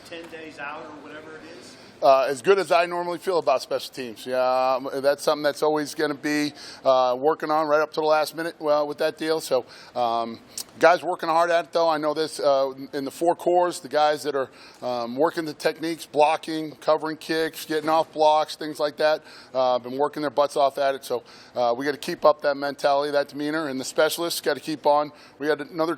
10 days out or whatever it is? As good as I normally feel about special teams. Yeah, that's something that's always going to be working on right up to the last minute with that deal. So guys working hard at it, though. I know this in the four cores, the guys that are working the techniques, blocking, covering kicks, getting off blocks, things like that, been working their butts off at it. So we got to keep up that mentality, that demeanor, and the specialists got to keep on. We had another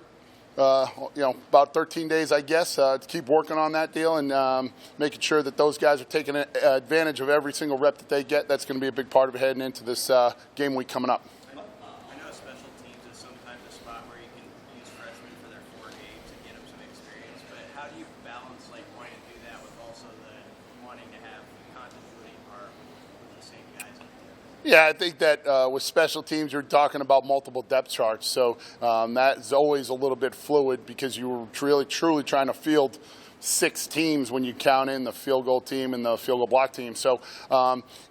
about 13 days, I guess, to keep working on that deal and making sure that those guys are taking advantage of every single rep that they get. That's going to be a big part of it heading into this game week coming up. I know special teams is sometimes a spot where you can use freshmen for their 4 games and get them some experience, but how do you balance wanting to do that with also the wanting to have continuity part with the same guys up there? Yeah, I think that with special teams, you're talking about multiple depth charts. So that's always a little bit fluid because you were really, truly trying to field 6 teams when you count in the field goal team and the field goal block team. So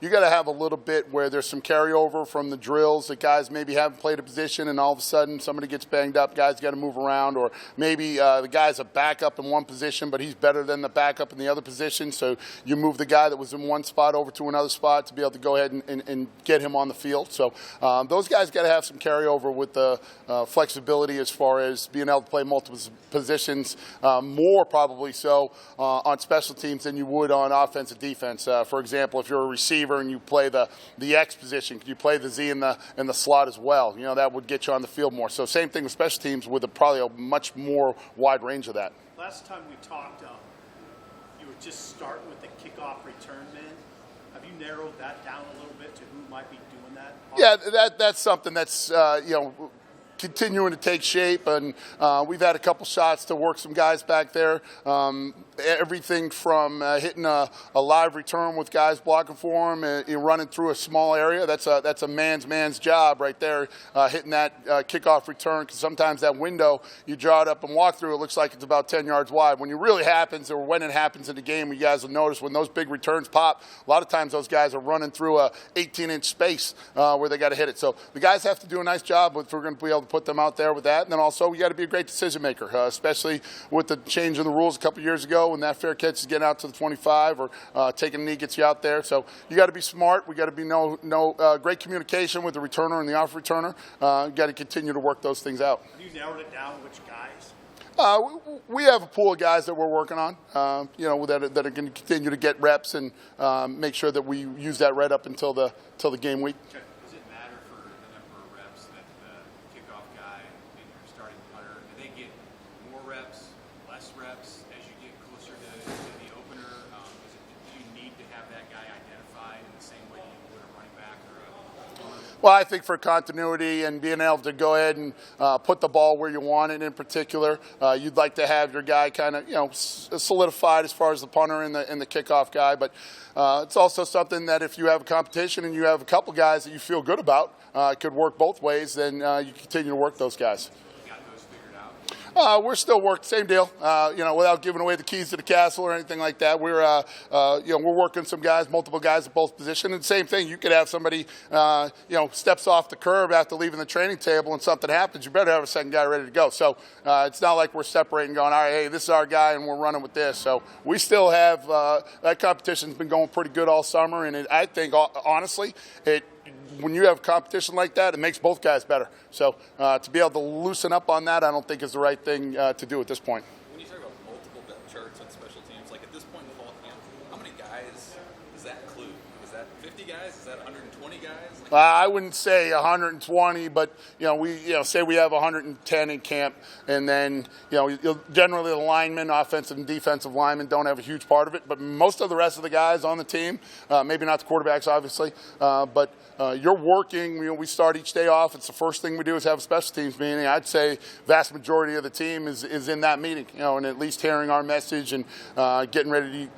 you got to have a little bit where there's some carryover from the drills that guys maybe haven't played a position and all of a sudden somebody gets banged up, guys got to move around, or maybe the guy's a backup in one position but he's better than the backup in the other position. So you move the guy that was in one spot over to another spot to be able to go ahead and get him on the field. So those guys got to have some carryover with the flexibility as far as being able to play multiple positions, more probably so on special teams than you would on offense and defense. For example, if you're a receiver and you play the X position, could you play the Z in the slot as well? You know, that would get you on the field more. So same thing with special teams with probably a much more wide range of that. Last time we talked, you were just starting with the kickoff return man. Have you narrowed that down a little bit to who might be doing that? Yeah, that's something that's continuing to take shape, and we've had a couple shots to work some guys back there. Everything from hitting a live return with guys blocking for him and running through a small area. That's a man's job right there, hitting that kickoff return, because sometimes that window you draw it up and walk through, it looks like it's about 10 yards wide. When it really happens, or when it happens in the game, you guys will notice when those big returns pop, a lot of times those guys are running through a 18-inch space where they got to hit it. So the guys have to do a nice job if we're going to be able to put them out there with that. And then also we got to be a great decision maker, especially with the change in the rules a couple years ago when that fair catch is getting out to the 25 or taking a knee gets you out there. So you got to be smart. We got to be great communication with the returner and the off returner. Got to continue to work those things out. Have you narrowed it down which guys? We have a pool of guys that we're working on, that are going to continue to get reps and make sure that we use that right up until the game week. Okay. Does it matter for the number of reps that the kickoff guy and your starting punter, do they get more reps, less reps as you get closer to the opener? Do you need to have that guy identified in the same way you would a running back or a Well, I think for continuity and being able to go ahead and put the ball where you want it in particular, you'd like to have your guy kind of, solidified as far as the punter and the kickoff guy. But it's also something that if you have a competition and you have a couple guys that you feel good about, it could work both ways, then you continue to work those guys. We're still working, same deal, without giving away the keys to the castle or anything like that. We're working some guys, multiple guys at both positions. And same thing, you could have somebody, steps off the curb after leaving the training table and something happens. You better have a second guy ready to go. So it's not like we're separating going, all right, hey, this is our guy and we're running with this. So we still have, that competition's been going pretty good all summer. And I think, honestly, when you have competition like that, it makes both guys better. So to be able to loosen up on that, I don't think is the right thing to do at this point. When you talk about multiple depth charts on special teams, like at this point in the fall camp, how many guys does that include? Is that 50 guys? Is that 120 guys? I wouldn't say 120, but say we have 110 in camp, and then generally the linemen, offensive and defensive linemen, don't have a huge part of it. But most of the rest of the guys on the team, maybe not the quarterbacks, obviously, but you're working. We start each day off. It's the first thing we do is have a special teams meeting. I'd say vast majority of the team is in that meeting, and at least hearing our message and getting ready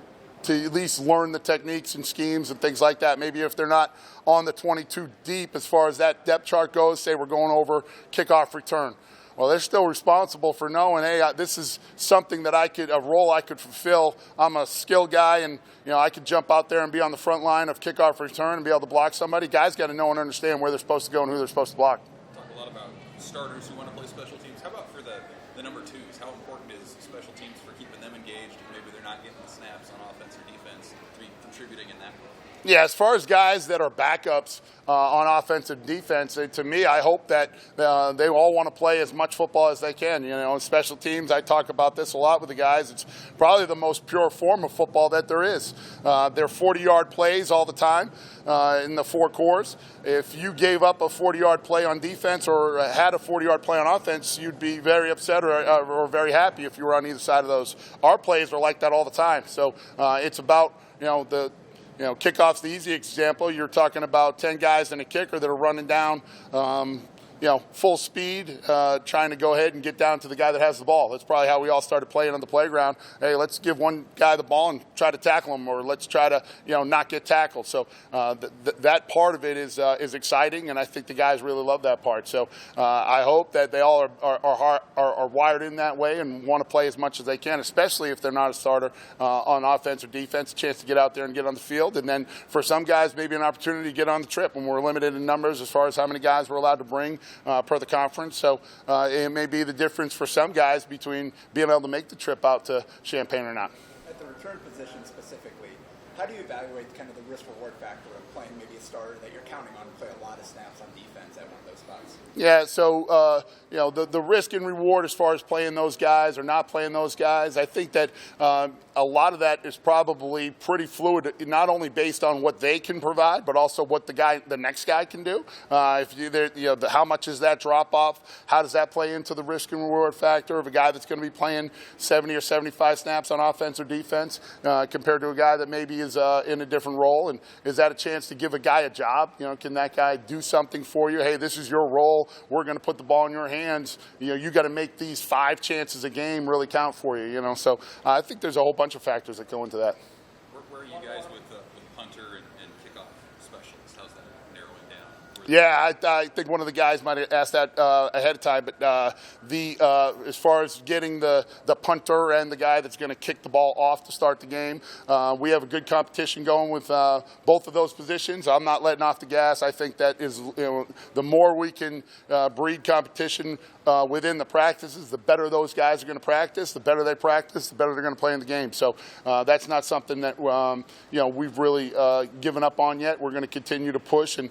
to at least learn the techniques and schemes and things like that. Maybe if they're not on the 22 deep as far as that depth chart goes, say we're going over kickoff return. Well, they're still responsible for knowing, hey, this is something that a role I could fulfill. I'm a skilled guy, and I could jump out there and be on the front line of kickoff return and be able to block somebody. Guys got to know and understand where they're supposed to go and who they're supposed to block. Talk a lot about starters who want to play special teams. How about for the number twos? How important is special teams for keeping them engaged? Maybe they're not getting the snaps on offense or defense to be contributing in that way? Yeah, as far as guys that are backups on offense and defense, to me, I hope that they all want to play as much football as they can. You know, special teams, I talk about this a lot with the guys. It's probably the most pure form of football that there is. They're 40-yard plays all the time in the four cores. If you gave up a 40-yard play on defense or had a 40-yard play on offense, you'd be very upset or very happy if you were on either side of those. Our plays are like that all the time. So it's about, kickoff's the easy example. You're talking about 10 guys and a kicker that are running down, full speed, trying to go ahead and get down to the guy that has the ball. That's probably how we all started playing on the playground. Hey, let's give one guy the ball and try to tackle him, or let's try to, not get tackled. So that part of it is exciting, and I think the guys really love that part. So I hope that they all are wired in that way and want to play as much as they can, especially if they're not a starter on offense or defense, a chance to get out there and get on the field. And then for some guys, maybe an opportunity to get on the trip when we're limited in numbers as far as how many guys we're allowed to bring per the conference. So it may be the difference for some guys between being able to make the trip out to Champaign or not. At the return position specifically, how do you evaluate kind of the risk-reward factor of playing maybe a starter that you're counting on to play a lot of snaps on defense at one of those spots? Yeah, so the risk and reward as far as playing those guys or not playing those guys, I think that a lot of that is probably pretty fluid, not only based on what they can provide, but also what the next guy can do. How much is that drop off? How does that play into the risk and reward factor of a guy that's going to be playing 70 or 75 snaps on offense or defense compared to a guy that maybe is in a different role? And is that a chance to give a guy a job? Can that guy do something for you? Hey, this is your role. We're going to put the ball in your hands. You got to make these 5 chances a game really count for you. So I think there's a whole bunch of factors that go into that. Where are you guys with punter and kickoff specialists? How's that narrowing down? Yeah, I think one of the guys might have asked that ahead of time, but as far as getting the punter and the guy that's going to kick the ball off to start the game, we have a good competition going with both of those positions. I'm not letting off the gas. I think that is, the more we can breed competition within the practices, the better those guys are going to practice. The better they practice, the better they're going to play in the game. So that's not something that we've really given up on yet. We're going to continue to push and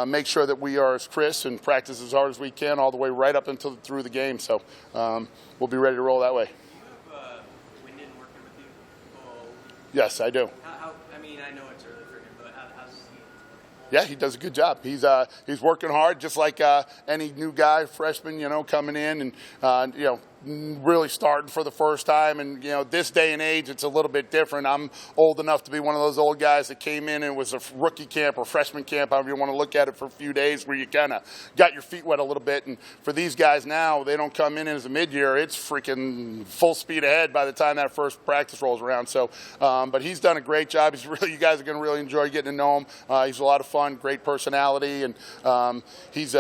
make sure that we are as crisp and practice as hard as we can all the way right up until through the game. So we'll be ready to roll that way. Do you have Wyndon working with you? Oh. Yes, I do. I know it's early for him, but how's he? Yeah, he does a good job. He's working hard, just like any new guy, freshman, coming in and really starting for the first time. And this day and age, it's a little bit different. I'm old enough to be one of those old guys that came in and it was a rookie camp or freshman camp, however you want to look at it, for a few days where you kind of got your feet wet a little bit. And for these guys now, they don't come in as a mid-year. It's freaking full speed ahead by the time that first practice rolls around. So, but he's done a great job. You guys are going to really enjoy getting to know him. He's a lot of fun, great personality, and he's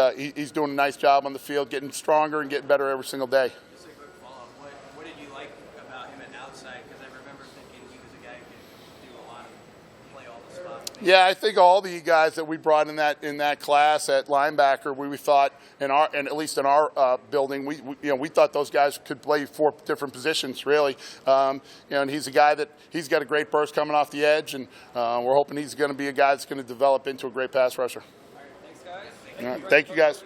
doing a nice job on the field, getting stronger and getting better every single day. Just a quick follow-up. What did you like about him at outside? Because I remember thinking he was a guy who could do a lot of play all the spots. Yeah, I think all the guys that we brought in that class at linebacker, we thought at least in our building, we thought those guys could play 4 different positions really. And he's a guy that he's got a great burst coming off the edge, and we're hoping he's going to be a guy that's going to develop into a great pass rusher. All right, thanks, guys. All right, thank you, guys.